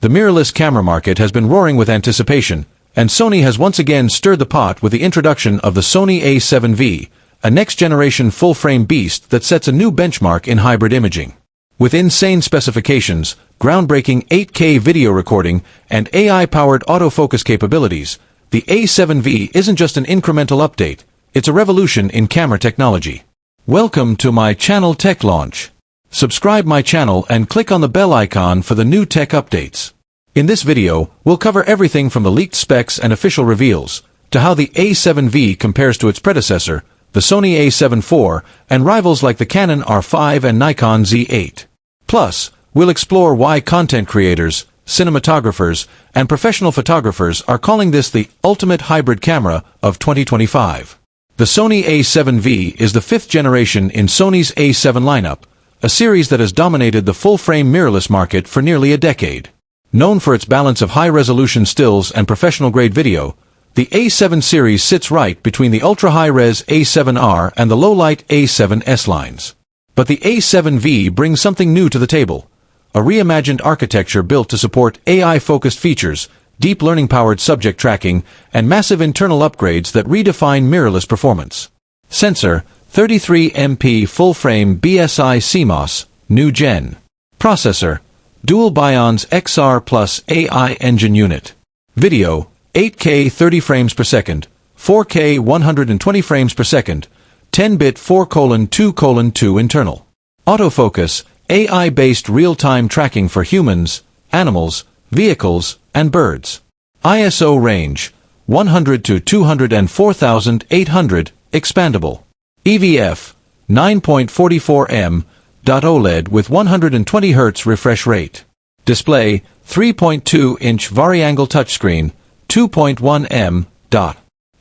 The mirrorless camera market has been roaring with anticipation, and Sony has once again stirred the pot with the introduction of the Sony A7V, a next-generation full-frame beast that sets a new benchmark in hybrid imaging. With insane specifications, groundbreaking 8K video recording, and AI-powered autofocus capabilities, the A7V isn't just an incremental update, it's a revolution in camera technology. Welcome to my channel Tech Launch. Subscribe my channel and click on the bell icon for the new tech updates. In this video, we'll cover everything from the leaked specs and official reveals, to how the A7V compares to its predecessor, the Sony A7 IV, and rivals like the Canon R5 and Nikon Z8. Plus, we'll explore why content creators, cinematographers, and professional photographers are calling this the ultimate hybrid camera of 2025. The Sony A7V is the fifth generation in Sony's A7 lineup, a series that has dominated the full-frame mirrorless market for nearly a decade. Known for its balance of high-resolution stills and professional-grade video, the A7 series sits right between the ultra-high-res A7R and the low-light A7S lines. But the A7V brings something new to the table, a reimagined architecture built to support AI-focused features, deep learning-powered subject tracking, and massive internal upgrades that redefine mirrorless performance. Sensor, 33MP full-frame BSI CMOS, new gen. Processor, Dual Bions XR Plus AI Engine Unit. Video, 8K 30 frames per second, 4K 120 frames per second, 10-bit 4:2:2 internal. Autofocus, AI-based real-time tracking for humans, animals, vehicles, and birds. ISO range, 100 to 204,800, expandable. EVF, 9.44 OLED with 120 Hz refresh rate. Display, 3.2-inch vari-angle touchscreen, 2.1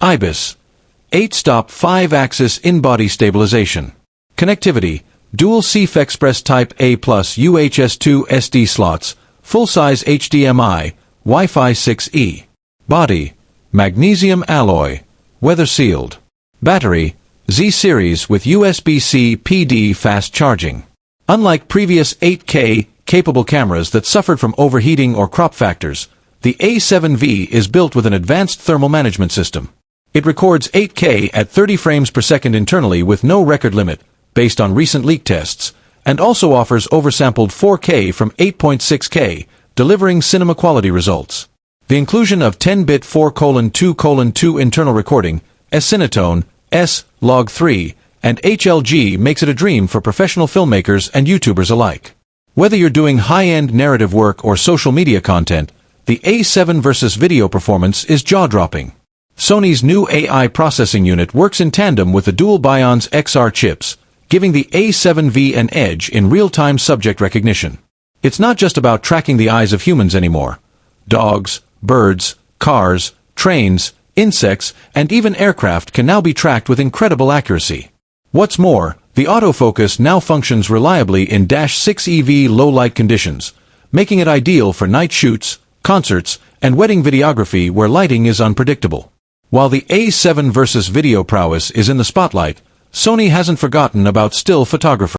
IBIS. 8-stop 5-axis in-body stabilization. Connectivity, dual CF Express Type A plus UHS-2 SD slots, full-size HDMI, Wi-Fi 6E. Body, magnesium alloy, weather-sealed. Battery, Z-series with USB-C PD fast charging. Unlike previous 8K capable cameras that suffered from overheating or crop factors, the A7V is built with an advanced thermal management system. It records 8K at 30 frames per second internally with no record limit, based on recent leak tests, and also offers oversampled 4K from 8.6K, delivering cinema-quality results. The inclusion of 10-bit 4:2:2 internal recording, S-Cinetone, S-Log3, and HLG makes it a dream for professional filmmakers and YouTubers alike. Whether you're doing high-end narrative work or social media content, the A7 versus video performance is jaw-dropping. Sony's new AI processing unit works in tandem with the Dual Bions XR chips, giving the A7V an edge in real-time subject recognition. It's not just about tracking the eyes of humans anymore. Dogs, birds, cars, trains, insects, and even aircraft can now be tracked with incredible accuracy. What's more, the autofocus now functions reliably in -6 EV low-light conditions, making it ideal for night shoots, concerts, and wedding videography where lighting is unpredictable. While the A7 versus video prowess is in the spotlight, Sony hasn't forgotten about still photography.